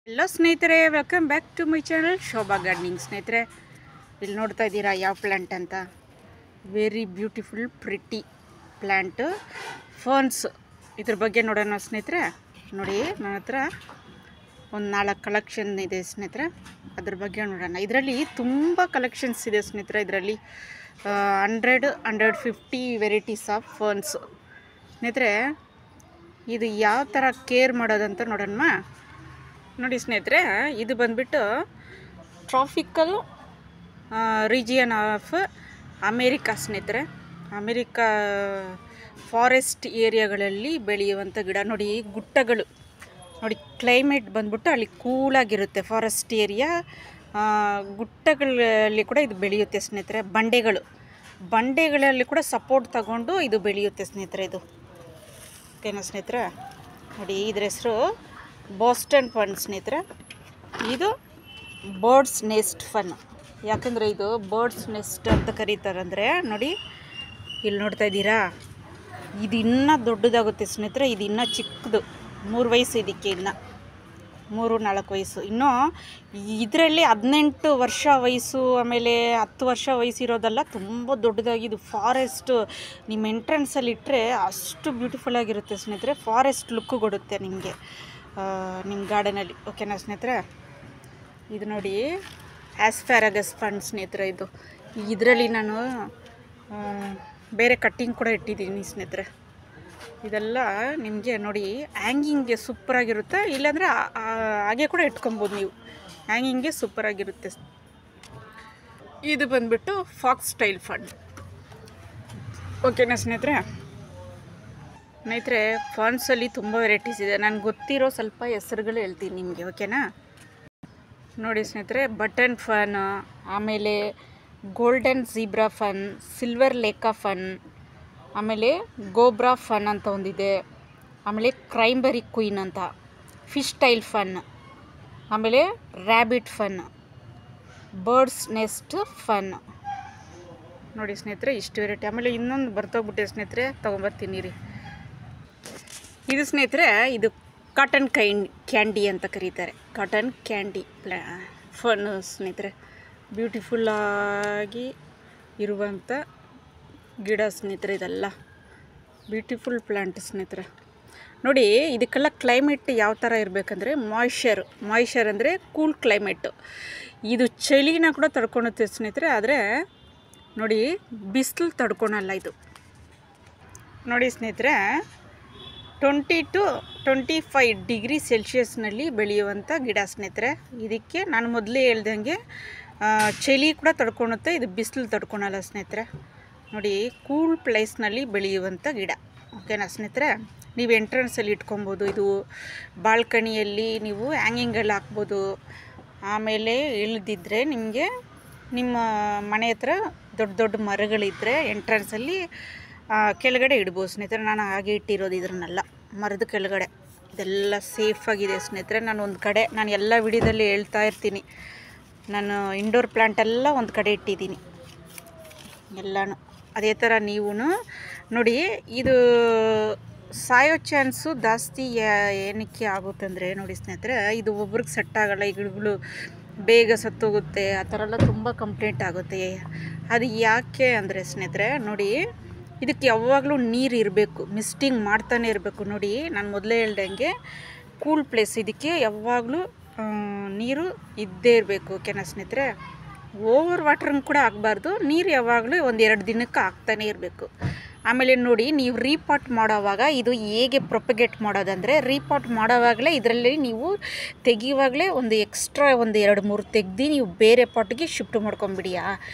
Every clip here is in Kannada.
ಹಲೋ ಸ್ನೇಹಿತರೆ, welcome back to my channel Shobha gardening. ಸ್ನೇಹಿತರೆ, ಇಲ್ಲಿ ನೋಡ್ತಾ ಇದ್ದೀರಾ ಯಾವ ಪ್ಲ್ಯಾಂಟ್ ಅಂತ? Very beautiful pretty plant ferns. ಇದ್ರ ಬಗ್ಗೆ ನೋಡೋಣ ಸ್ನೇಹಿತರೆ. ನೋಡಿ, ನನ್ನ ಹತ್ರ ಒಂದು 4 ಕಲೆಕ್ಷನ್ ಇದೆ ಸ್ನೇಹಿತರೆ, ಅದ್ರ ಬಗ್ಗೆ ನೋಡೋಣ. ಇದರಲ್ಲಿ ತುಂಬ ಕಲೆಕ್ಷನ್ಸ್ ಇದೆ ಸ್ನೇಹಿತರೆ. ಇದರಲ್ಲಿ 150 ವೆರೈಟೀಸ್ ಆಫ್ ಫರ್ನ್ಸ್ ಸ್ನೇಹಿತರೆ. ಇದು ಯಾವ ಥರ ಕೇರ್ ಮಾಡೋದಂತ ನೋಡೋಣ. ನೋಡಿ ಸ್ನೇಹಿತರೆ, ಇದು ಬಂದ್ಬಿಟ್ಟು ಟ್ರಾಪಿಕಲ್ ರೀಜಿಯನ್ ಆಫ್ ಅಮೇರಿಕಾ ಸ್ನೇಹಿತರೆ. ಅಮೇರಿಕಾ ಫಾರೆಸ್ಟ್ ಏರಿಯಾಗಳಲ್ಲಿ ಬೆಳೆಯುವಂಥ ಗಿಡ. ನೋಡಿ, ಗುಟ್ಟಗಳು ನೋಡಿ, ಕ್ಲೈಮೇಟ್ ಬಂದ್ಬಿಟ್ಟು ಅಲ್ಲಿ ಕೂಲಾಗಿರುತ್ತೆ. ಫಾರೆಸ್ಟ್ ಏರಿಯಾ ಗುಟ್ಟಗಳಲ್ಲಿ ಕೂಡ ಇದು ಬೆಳೆಯುತ್ತೆ ಸ್ನೇಹಿತರೆ. ಬಂಡೆಗಳಲ್ಲಿ ಕೂಡ ಸಪೋರ್ಟ್ ತಗೊಂಡು ಇದು ಬೆಳೆಯುತ್ತೆ ಸ್ನೇಹಿತರೆ. ಇದು ಓಕೆನಾ ಸ್ನೇಹಿತರೆ? ನೋಡಿ, ಇದ್ರ ಹೆಸರು ಬೋಸ್ಟನ್ ಫನ್ ಸ್ನೇಹಿತರೆ. ಇದು ಬರ್ಡ್ಸ್ ನೆಸ್ಟ್ ಫನ್. ಯಾಕಂದರೆ ಇದು ಬರ್ಡ್ಸ್ ನೆಸ್ಟ್ ಅಂತ ಕರೀತಾರಂದರೆ, ನೋಡಿ ಇಲ್ಲಿ ನೋಡ್ತಾ ಇದ್ದೀರಾ, ಇದು ಇನ್ನೂ ದೊಡ್ಡದಾಗುತ್ತೆ ಸ್ನೇಹಿತರೆ. ಇದು ಇನ್ನೂ ಚಿಕ್ಕದು, 3 ವಯಸ್ಸು ಇದಕ್ಕೆ, ಇನ್ನು 3-4 ವಯಸ್ಸು. ಇನ್ನೂ ಇದರಲ್ಲಿ 18 ವರ್ಷ ವಯಸ್ಸು, ಆಮೇಲೆ 10 ವರ್ಷ ವಯಸ್ಸಿರೋದಲ್ಲ, ತುಂಬ ದೊಡ್ಡದಾಗಿ. ಇದು ಫಾರೆಸ್ಟ್ ನಿಮ್ಮ ಎಂಟ್ರೆನ್ಸಲ್ಲಿ ಇಟ್ಟರೆ ಅಷ್ಟು ಬ್ಯೂಟಿಫುಲ್ಲಾಗಿರುತ್ತೆ ಸ್ನೇಹಿತರೆ. ಫಾರೆಸ್ಟ್ ಲುಕ್ ಕೊಡುತ್ತೆ ನಿಮಗೆ ನಿಮ್ಮ ಗಾರ್ಡನಲ್ಲಿ. ಓಕೆನಾ ಸ್ನೇಹಿತರೆ? ಇದು ನೋಡಿ, ಆಸ್ಪ್ಯಾರಗಸ್ ಫಂಡ್ ಸ್ನೇಹಿತರೆ. ಇದರಲ್ಲಿ ನಾನು ಬೇರೆ ಕಟ್ಟಿಂಗ್ ಕೂಡ ಇಟ್ಟಿದ್ದೀನಿ ಸ್ನೇಹಿತರೆ. ಇದೆಲ್ಲ ನಿಮಗೆ ನೋಡಿ ಹ್ಯಾಂಗಿಂಗ್ಗೆ ಸೂಪರಾಗಿರುತ್ತೆ. ಇಲ್ಲಾಂದರೆ ಹಾಗೆ ಕೂಡ ಇಟ್ಕೊಬೋದು ನೀವು. ಹ್ಯಾಂಗಿಂಗ್ಗೆ ಸೂಪರಾಗಿರುತ್ತೆ. ಇದು ಬಂದುಬಿಟ್ಟು ಫಾಕ್ಸ್ ಸ್ಟೈಲ್ ಫಂಡ್. ಓಕೆನಾ ಸ್ನೇಹಿತರೆ? ಫಾನ್ಸಲ್ಲಿ ತುಂಬ ವೆರೈಟೀಸ್ ಇದೆ. ನನಗೆ ಗೊತ್ತಿರೋ ಸ್ವಲ್ಪ ಹೆಸರುಗಳು ಹೇಳ್ತೀನಿ ನಿಮಗೆ. ಓಕೆನಾ? ನೋಡಿ ಸ್ನೇಹಿತರೆ, ಬಟನ್ ಫನ್, ಆಮೇಲೆ golden zebra fern, silver lace fern, ಆಮೇಲೆ ಗೋಬ್ರಾ ಫನ್ ಅಂತ ಒಂದಿದೆ, ಆಮೇಲೆ ಕ್ರೈಂಬರಿ ಕ್ವೀನ್ ಅಂತ, ಫಿಶ್ ಸ್ಟೈಲ್ ಫನ್, ಆಮೇಲೆ rabbit fern, bird's nest fern. ನೋಡಿ ಸ್ನೇಹಿತರೆ, ಇಷ್ಟು ವೆರೈಟಿ. ಆಮೇಲೆ ಇನ್ನೊಂದು ಬರ್ತೋಗ್ಬಿಟ್ಟೆ ಸ್ನೇಹಿತರೆ, ತೊಗೊಂಬರ್ತೀನಿ ರೀ. ಇದು ಸ್ನೇಹಿತರೆ, ಇದು ಕಾಟನ್ ಕ್ಯಾಂಡಿ ಅಂತ ಕರೀತಾರೆ. ಕಾಟನ್ ಕ್ಯಾಂಡಿ ಫನ್ ಸ್ನೇಹಿತರೆ. ಬ್ಯೂಟಿಫುಲ್ಲಾಗಿ ಇರುವಂಥ ಗಿಡ ಸ್ನೇಹಿತರೆ. ಇದೆಲ್ಲ ಬ್ಯೂಟಿಫುಲ್ ಪ್ಲ್ಯಾಂಟ್ ಸ್ನೇಹಿತರೆ. ನೋಡಿ, ಇದಕ್ಕೆಲ್ಲ ಕ್ಲೈಮೇಟ್ ಯಾವ ಥರ ಇರಬೇಕಂದ್ರೆ ಮಾಯ್ಶ್ಚರ್ ಅಂದರೆ ಕೂಲ್ ಕ್ಲೈಮೇಟು. ಇದು ಚಳಿನ ಕೂಡ ತಡ್ಕೊಳುತ್ತೆ ಸ್ನೇಹಿತರೆ. ಆದರೆ ನೋಡಿ, ಬಿಸಿಲು ತಡ್ಕೊಳಲ್ಲ ಇದು. ನೋಡಿ ಸ್ನೇಹಿತರೆ, 20 to 25 ಡಿಗ್ರಿ ಸೆಲ್ಸಿಯಸ್ನಲ್ಲಿ ಬೆಳೆಯುವಂಥ ಗಿಡ ಸ್ನೇಹಿತರೆ. ಇದಕ್ಕೆ ನಾನು ಮೊದಲೇ ಹೇಳ್ದಂಗೆ ಚಳಿ ಕೂಡ ತಡ್ಕೊಳುತ್ತೆ, ಇದು ಬಿಸಿಲು ತಡ್ಕೊಳಲ್ಲ ಸ್ನೇಹಿತರೆ. ನೋಡಿ, ಕೂಲ್ ಪ್ಲೇಸ್ನಲ್ಲಿ ಬೆಳೆಯುವಂಥ ಗಿಡ. ಓಕೆನಾ ಸ್ನೇಹಿತರೆ? ನೀವು ಎಂಟ್ರೆನ್ಸಲ್ಲಿ ಇಟ್ಕೊಬೋದು. ಇದು ಬಾಲ್ಕನಿಯಲ್ಲಿ ನೀವು ಹ್ಯಾಂಗಿಂಗಲ್ಲಿ ಹಾಕ್ಬೋದು. ಆಮೇಲೆ ಇಳಿದಿದ್ದರೆ ನಿಮಗೆ ನಿಮ್ಮ ಮನೆ ಹತ್ರ ದೊಡ್ಡ ಮರಗಳಿದ್ದರೆ ಎಂಟ್ರೆನ್ಸಲ್ಲಿ ಕೆಳಗಡೆ ಇಡ್ಬೋದು ಸ್ನೇಹಿತರೆ. ನಾನು ಹಾಗೆ ಇಟ್ಟಿರೋದು ಇದನ್ನೆಲ್ಲ ಮರದ ಕೆಳಗಡೆ. ಇದೆಲ್ಲ ಸೇಫಾಗಿದೆ ಸ್ನೇಹಿತರೆ. ನಾನು ಎಲ್ಲ ವಿಡಿಯೋದಲ್ಲಿ ಹೇಳ್ತಾ ಇರ್ತೀನಿ, ನಾನು ಇಂಡೋರ್ ಪ್ಲ್ಯಾಂಟ್ ಎಲ್ಲ ಒಂದು ಕಡೆ ಇಟ್ಟಿದ್ದೀನಿ ಎಲ್ಲನೂ. ಅದೇ ಥರ ನೀವು ನೋಡಿ. ಇದು ಸಾಯೋ ಚಾನ್ಸು ಜಾಸ್ತಿ ಏನಕ್ಕೆ ಆಗುತ್ತೆ ಅಂದರೆ, ನೋಡಿ ಸ್ನೇಹಿತರೆ, ಇದು ಒಬ್ರಿಗೆ ಸೆಟ್ ಆಗೋಲ್ಲ. ಈ ಗಿಡಗಳು ಬೇಗ ಸತ್ತೋಗುತ್ತೆ, ಆ ಥರ ಎಲ್ಲ ತುಂಬ ಕಂಪ್ಲೇಂಟ್ ಆಗುತ್ತೆ. ಅದು ಯಾಕೆ ಅಂದರೆ ಸ್ನೇಹಿತರೆ, ನೋಡಿ, ಇದಕ್ಕೆ ಯಾವಾಗಲೂ ನೀರು ಇರಬೇಕು, ಮಿಸ್ಟಿಂಗ್ ಮಾಡ್ತಾನೆ ಇರಬೇಕು. ನೋಡಿ, ನಾನು ಮೊದಲೇ ಹೇಳ್ದಂಗೆ ಕೂಲ್ ಪ್ಲೇಸ್, ಇದಕ್ಕೆ ಯಾವಾಗಲೂ ನೀರು ಇದ್ದೇ ಇರಬೇಕು. ಓಕೆನಾ ಸ್ನೇಹಿತರೆ? ಓವರ್ ವಾಟ್ರಂಗ್ ಕೂಡ ಆಗಬಾರ್ದು. ನೀರು ಯಾವಾಗಲೂ 1-2 ದಿನಕ್ಕೆ ಹಾಕ್ತಾನೆ ಇರಬೇಕು. ಆಮೇಲೆ ನೋಡಿ, ನೀವು ರೀಪಾಟ್ ಮಾಡೋವಾಗ ಇದು ಹೇಗೆ ಪ್ರೊಪಗೇಟ್ ಮಾಡೋದಂದರೆ, ರೀಪಾಟ್ ಮಾಡೋವಾಗಲೇ ಇದರಲ್ಲಿ ನೀವು ತೆಗಿಯುವಾಗಲೇ ಒಂದು ಎಕ್ಸ್ಟ್ರಾ 1-2-3 ತೆಗ್ದು ನೀವು ಬೇರೆ ಪಾಟ್ಗೆ ಶಿಫ್ಟ್ ಮಾಡ್ಕೊಂಬಿಡಿ.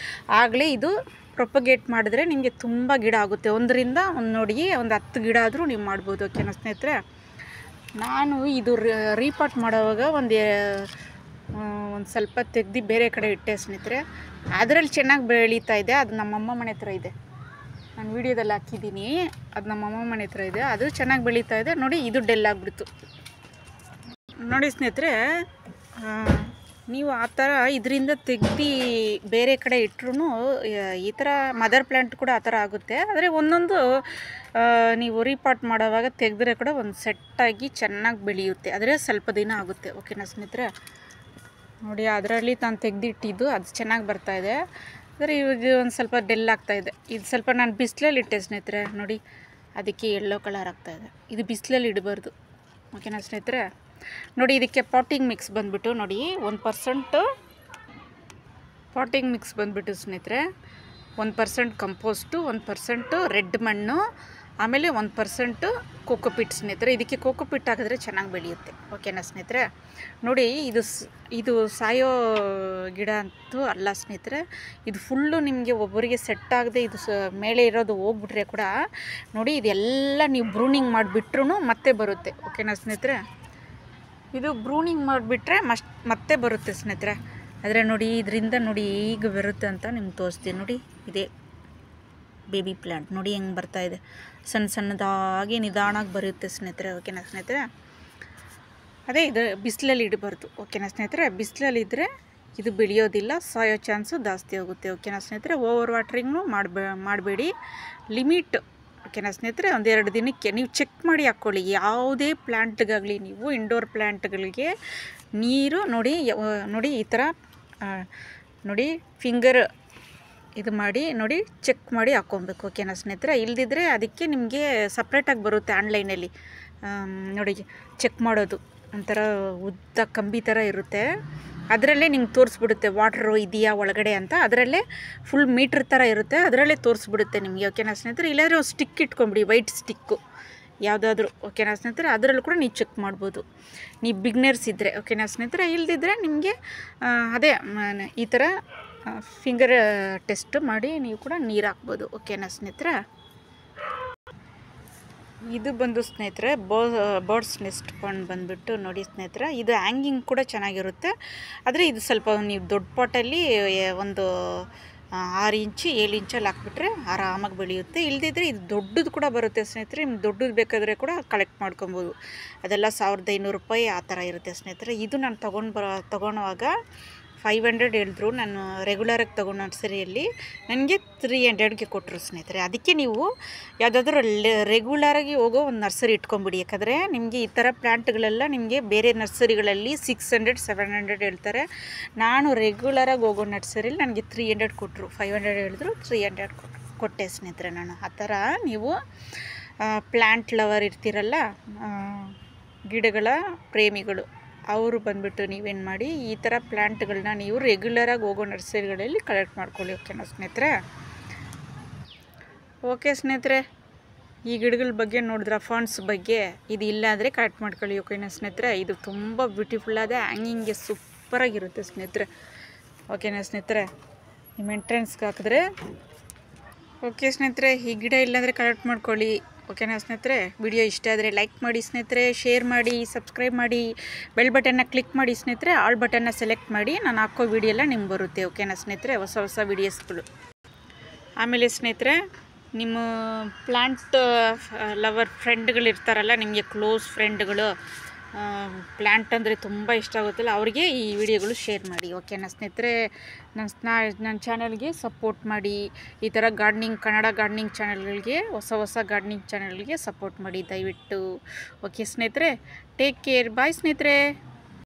ಆಗಲೇ ಇದು ಪ್ರೊಪಗೇಟ್ ಮಾಡಿದ್ರೆ ನಿಮಗೆ ತುಂಬ ಗಿಡ ಆಗುತ್ತೆ. ಒಂದರಿಂದ ನೋಡಿ, ಒಂದು 10 ಗಿಡ ಆದರೂ ನೀವು ಮಾಡ್ಬೋದು. ಓಕೆನಾ ಸ್ನೇಹಿತರೆ? ನಾನು ಇದು ರೀಪಾಟ್ ಮಾಡೋವಾಗ ಒಂದು ಸ್ವಲ್ಪ ತೆಗ್ದು ಬೇರೆ ಕಡೆ ಇಟ್ಟೆ ಸ್ನೇಹಿತರೆ. ಅದರಲ್ಲಿ ಚೆನ್ನಾಗಿ ಬೆಳೀತಾ ಇದೆ. ಅದು ನಮ್ಮಮ್ಮ ಮನೆ ಹತ್ರ ಇದೆ, ನಾನು ವೀಡಿಯೋದಲ್ಲಿ ಹಾಕಿದ್ದೀನಿ. ಅದು ನಮ್ಮಮ್ಮ ಮನೆ ಹತ್ರ ಇದೆ, ಅದು ಚೆನ್ನಾಗಿ ಬೆಳೀತಾ ಇದೆ. ನೋಡಿ, ಇದು ಡೆಲ್ ಆಗಿಬಿಡ್ತು. ನೋಡಿ ಸ್ನೇಹಿತರೆ, ನೀವು ಆ ಥರ ಇದರಿಂದ ತೆಗ್ದು ಬೇರೆ ಕಡೆ ಇಟ್ಟರೂ ಈ ಥರ ಮದರ್ ಪ್ಲ್ಯಾಂಟ್ ಕೂಡ ಆ ಥರ ಆಗುತ್ತೆ. ಆದರೆ ಒಂದೊಂದು ನೀವು ರೀಪಾಟ್ ಮಾಡೋವಾಗ ತೆಗೆದ್ರೆ ಕೂಡ ಒಂದು ಸೆಟ್ಟಾಗಿ ಚೆನ್ನಾಗಿ ಬೆಳೆಯುತ್ತೆ. ಆದರೆ ಸ್ವಲ್ಪ ದಿನ ಆಗುತ್ತೆ. ಓಕೆನಾ ಸ್ನೇಹಿತರೆ? ನೋಡಿ ಅದರಲ್ಲಿ ನಾನು ತೆಗೆದಿಟ್ಟಿದ್ದು ಅದು ಚೆನ್ನಾಗಿ ಬರ್ತಾಯಿದೆ. ಆದರೆ ಇದು ಒಂದು ಸ್ವಲ್ಪ ಡೆಲ್ ಆಗ್ತಾಯಿದೆ. ಇದು ಸ್ವಲ್ಪ ನಾನು ಬಿಸಿಲಲ್ಲಿ ಇಟ್ಟೆ ಸ್ನೇಹಿತರೆ. ನೋಡಿ ಅದಕ್ಕೆ ಯೆಲ್ಲೋ ಕಲರ್ ಆಗ್ತಾಯಿದೆ. ಇದು ಬಿಸಿಲಲ್ಲಿ ಇಡಬಾರ್ದು. ಓಕೆನಾ ಸ್ನೇಹಿತರೆ? ನೋಡಿ ಇದಕ್ಕೆ ಪಾಟಿಂಗ್ ಮಿಕ್ಸ್ ಬಂದುಬಿಟ್ಟು ನೋಡಿ 1% ಪಾಟಿಂಗ್ ಮಿಕ್ಸ್ ಬಂದುಬಿಟ್ಟು ಸ್ನೇಹಿತರೆ 1% ಕಂಪೋಸ್ಟು, 1% ರೆಡ್ ಮಣ್ಣು, ಆಮೇಲೆ 1% ಕೋಕೋಪಿಟ್ ಸ್ನೇಹಿತರೆ. ಇದಕ್ಕೆ ಕೋಕೋಪಿಟ್ ಹಾಕಿದ್ರೆ ಚೆನ್ನಾಗಿ ಬೆಳೆಯುತ್ತೆ. ಓಕೆನಾ ಸ್ನೇಹಿತರೆ? ನೋಡಿ ಇದು ಸಾಯೋ ಗಿಡ ಅಂತೂ ಅಲ್ಲ ಸ್ನೇಹಿತರೆ. ಇದು ಫುಲ್ಲು ನಿಮಗೆ ಒಬ್ಬರಿಗೆ ಸೆಟ್ ಆಗದೆ ಇದು ಮೇಲೆ ಇರೋದು ಹೋಗ್ಬಿಟ್ರೆ ಕೂಡ ನೋಡಿ ಇದೆಲ್ಲ ನೀವು ಬ್ರೂನಿಂಗ್ ಮಾಡಿಬಿಟ್ರೂ ಮತ್ತೆ ಬರುತ್ತೆ. ಓಕೆನಾ ಸ್ನೇಹಿತರೆ? ಇದು ಬ್ರೂನಿಂಗ್ ಮಾಡಿಬಿಟ್ರೆ ಮತ್ತೆ ಬರುತ್ತೆ ಸ್ನೇಹಿತರೆ. ಆದರೆ ನೋಡಿ ಇದರಿಂದ ನೋಡಿ ಈಗ ಬರುತ್ತೆ ಅಂತ ನಿಮ್ಗೆ ತೋರಿಸ್ತೀನಿ. ನೋಡಿ ಇದೇ ಬೇಬಿ ಪ್ಲ್ಯಾಂಟ್ ನೋಡಿ ಹೆಂಗೆ ಬರ್ತಾಯಿದೆ. ಸಣ್ಣ ಸಣ್ಣದಾಗಿ ನಿಧಾನವಾಗಿ ಬರುತ್ತೆ ಸ್ನೇಹಿತರೆ. ಓಕೆನಾ ಸ್ನೇಹಿತರೆ? ಅದೇ ಇದು ಬಿಸಿಲಲ್ಲಿ ಇಡಬಾರ್ದು. ಓಕೆನಾ ಸ್ನೇಹಿತರೆ? ಬಿಸಿಲಲ್ಲಿದ್ದರೆ ಇದು ಬೆಳೆಯೋದಿಲ್ಲ, ಸಾಯೋ ಚಾನ್ಸು ಜಾಸ್ತಿ ಹೋಗುತ್ತೆ. ಓಕೆನಾ ಸ್ನೇಹಿತರೆ? ಓವರ್ ವಾಟ್ರಿಂಗ್ನು ಮಾಡಬೇಡಿ, ಲಿಮಿಟ್. ಓಕೆನಾ ಸ್ನೇಹಿತರೆ? ಒಂದೆರಡು ದಿನಕ್ಕೆ ನೀವು ಚೆಕ್ ಮಾಡಿ ಹಾಕ್ಕೊಳ್ಳಿ. ಯಾವುದೇ ಪ್ಲ್ಯಾಂಟ್ಗಾಗಲಿ ನೀವು ಇಂಡೋರ್ ಪ್ಲ್ಯಾಂಟ್ಗಳಿಗೆ ನೀರು ನೋಡಿ ಈ ಥರ ನೋಡಿ ಫಿಂಗರ್ ಇದು ಮಾಡಿ ನೋಡಿ ಚೆಕ್ ಮಾಡಿ ಹಾಕ್ಕೊಬೇಕು. ಓಕೆನಾ ಸ್ನೇಹಿತರೆ? ಇಲ್ದಿದ್ರೆ ಅದಕ್ಕೆ ನಿಮಗೆ ಸಪ್ರೇಟಾಗಿ ಬರುತ್ತೆ ಆನ್ಲೈನಲ್ಲಿ. ನೋಡಿ ಚೆಕ್ ಮಾಡೋದು ಒಂಥರ ಉದ್ದ ಕಂಬಿ ಥರ ಇರುತ್ತೆ. ಅದರಲ್ಲೇ ನಿಮ್ಗೆ ತೋರಿಸ್ಬಿಡುತ್ತೆ ವಾಟ್ರು ಇದೆಯಾ ಒಳಗಡೆ ಅಂತ. ಅದರಲ್ಲೇ ಫುಲ್ ಮೀಟ್ರ್ ಥರ ಇರುತ್ತೆ, ಅದರಲ್ಲೇ ತೋರಿಸ್ಬಿಡುತ್ತೆ ನಿಮಗೆ. ಓಕೆನಾ ಸ್ನೇಹಿತರೆ? ಇಲ್ಲಾಂದರೆ ಒಂದು ಸ್ಟಿಕ್ ಇಟ್ಕೊಂಬಿಡಿ, ವೈಟ್ ಸ್ಟಿಕ್ಕು ಯಾವುದಾದ್ರೂ. ಓಕೆನಾ ಸ್ನೇಹಿತರೆ? ಅದರಲ್ಲೂ ಕೂಡ ನೀವು ಚೆಕ್ ಮಾಡ್ಬೋದು, ನೀವು ಬಿಗ್ನರ್ಸ್ ಇದ್ದರೆ. ಓಕೆನಾ ಸ್ನೇಹಿತರೆ? ಇಲ್ದಿದ್ರೆ ನಿಮಗೆ ಅದೇ ಈ ಥರ ಫಿಂಗರ್ ಟೆಸ್ಟ್ ಮಾಡಿ ನೀವು ಕೂಡ ನೀರು ಹಾಕ್ಬೋದು. ಓಕೆನಾ ಸ್ನೇಹಿತರೆ? ಇದು ಬಂದು ಸ್ನೇಹಿತರೆ ಬರ್ಡ್ಸ್ ನೆಸ್ಟ್ ಪಾಂಡ್ ಬಂದುಬಿಟ್ಟು ನೋಡಿ ಸ್ನೇಹಿತರೆ, ಇದು ಹ್ಯಾಂಗಿಂಗ್ ಕೂಡ ಚೆನ್ನಾಗಿರುತ್ತೆ. ಆದರೆ ಇದು ಸ್ವಲ್ಪ ನೀವು ದೊಡ್ಡ ಪಾಟಲ್ಲಿ ಒಂದು 6 ಇಂಚು 7 ಇಂಚಲ್ಲಿ ಹಾಕ್ಬಿಟ್ರೆ ಆರಾಮಾಗಿ ಬೆಳೆಯುತ್ತೆ. ಇಲ್ದಿದ್ರೆ ಇದು ದೊಡ್ಡದು ಕೂಡ ಬರುತ್ತೆ ಸ್ನೇಹಿತರೆ. ನಿಮ್ಗೆ ದೊಡ್ಡದು ಬೇಕಾದರೆ ಕೂಡ ಕಲೆಕ್ಟ್ ಮಾಡ್ಕೊಬೋದು. ಅದೆಲ್ಲ 1500 ರೂಪಾಯಿ ಆ ಥರ ಇರುತ್ತೆ ಸ್ನೇಹಿತರೆ. ಇದು ನಾನು ತೊಗೊಳುವಾಗ 500 ಹೇಳಿದ್ರು. ನಾನು ರೆಗ್ಯುಲರಾಗಿ ತೊಗೊಂಡು ನರ್ಸರಿಯಲ್ಲಿ ನನಗೆ 300ಗೆ ಕೊಟ್ಟರು ಸ್ನೇಹಿತರೆ. ಅದಕ್ಕೆ ನೀವು ಯಾವುದಾದ್ರೂ ರೆಗ್ಯುಲರಾಗಿ ಹೋಗೋ ಒಂದು ನರ್ಸರಿ ಇಟ್ಕೊಂಬಿಡಿ. ಯಾಕಂದರೆ ನಿಮಗೆ ಈ ಥರ ಪ್ಲ್ಯಾಂಟ್ಗಳೆಲ್ಲ ನಿಮಗೆ ಬೇರೆ ನರ್ಸರಿಗಳಲ್ಲಿ 600 700 ಹೇಳ್ತಾರೆ. ನಾನು ರೆಗ್ಯುಲರಾಗಿ ಹೋಗೋ ನರ್ಸರಿಯಲ್ಲಿ ನನಗೆ 300 ಕೊಟ್ಟರು. 500 ಹೇಳಿದ್ರು, 300 ಕೊಟ್ಟೆ ಸ್ನೇಹಿತರೆ ನಾನು. ಆ ಥರ ನೀವು ಪ್ಲ್ಯಾಂಟ್ ಲವರ್ ಇರ್ತೀರಲ್ಲ, ಗಿಡಗಳ ಪ್ರೇಮಿಗಳು, ಅವರು ಬಂದುಬಿಟ್ಟು ನೀವೇನು ಮಾಡಿ ಈ ಥರ ಪ್ಲ್ಯಾಂಟ್ಗಳನ್ನ ನೀವು ರೆಗ್ಯುಲರಾಗಿ ಹೋಗೋ ನರ್ಸರಿಗಳಲ್ಲಿ ಕಲೆಕ್ಟ್ ಮಾಡ್ಕೊಳ್ಳಿ. ಓಕೆನಾ ಸ್ನೇಹಿತರೆ? ಓಕೆ ಸ್ನೇಹಿತರೆ, ಈ ಗಿಡಗಳ ಬಗ್ಗೆ ನೋಡಿದ್ರೆ ಫಾಂಡ್ಸ್ ಬಗ್ಗೆ ಇದು ಇಲ್ಲ ಅಂದರೆ ಕಲೆಕ್ಟ್ ಮಾಡ್ಕೊಳ್ಳಿ. ಓಕೆನಾ ಸ್ನೇಹಿತರೆ? ಇದು ತುಂಬ ಬ್ಯೂಟಿಫುಲ್ಲಾದ ಹ್ಯಾಂಗಿಂಗ್ಗೆ ಸೂಪರಾಗಿರುತ್ತೆ ಸ್ನೇಹಿತರೆ. ಓಕೆನಾ ಸ್ನೇಹಿತರೆ? ನಿಮ್ಮ ಎಂಟ್ರೆನ್ಸ್ಗೆ ಹಾಕಿದ್ರೆ ಓಕೆ ಸ್ನೇಹಿತರೆ, ಈ ಗಿಡ ಇಲ್ಲಾಂದರೆ ಕಲೆಕ್ಟ್ ಮಾಡ್ಕೊಳ್ಳಿ. ಓಕೆನಾ ಸ್ನೇಹಿತರೆ? ವಿಡಿಯೋ ಇಷ್ಟ ಆದರೆ ಲೈಕ್ ಮಾಡಿ ಸ್ನೇಹಿತರೆ, ಶೇರ್ ಮಾಡಿ, ಸಬ್ಸ್ಕ್ರೈಬ್ ಮಾಡಿ, ಬೆಲ್ ಬಟನ್ನ ಕ್ಲಿಕ್ ಮಾಡಿ ಸ್ನೇಹಿತರೆ, ಆಲ್ ಬಟನ್ನ ಸೆಲೆಕ್ಟ್ ಮಾಡಿ. ನಾನು ಹಾಕೋ ವಿಡಿಯೋ ಎಲ್ಲ ನಿಮ್ಗೆ ಬರುತ್ತೆ. ಓಕೆನಾ ಸ್ನೇಹಿತರೆ? ಹೊಸ ವೀಡಿಯೋಸ್ಗಳು. ಆಮೇಲೆ ಸ್ನೇಹಿತರೆ, ನಿಮ್ಮ ಪ್ಲ್ಯಾಂಟ್ ಲವರ್ ಫ್ರೆಂಡ್ಗಳಿರ್ತಾರಲ್ಲ, ನಿಮಗೆ ಕ್ಲೋಸ್ ಫ್ರೆಂಡ್ಗಳು, ಪ್ಲ್ಯಾಂಟ್ ಅಂದರೆ ತುಂಬ ಇಷ್ಟ ಆಗುತ್ತಲ್ಲ, ಅವರಿಗೆ ಈ ವಿಡಿಯೋಗಳು ಶೇರ್ ಮಾಡಿ. ಓಕೆನಾ ಸ್ನೇಹಿತರೆ? ನನ್ನ ಚಾನಲ್ಗೆ ಸಪೋರ್ಟ್ ಮಾಡಿ. ಈ ಥರ ಕನ್ನಡ ಗಾರ್ಡನಿಂಗ್ ಚಾನಲ್ಗಳಿಗೆ, ಹೊಸ ಗಾರ್ಡನಿಂಗ್ ಚಾನಲ್ಗೆ ಸಪೋರ್ಟ್ ಮಾಡಿ ದಯವಿಟ್ಟು. ಓಕೆ ಸ್ನೇಹಿತರೆ? Take care. ಬಾಯ್ ಸ್ನೇಹಿತರೆ.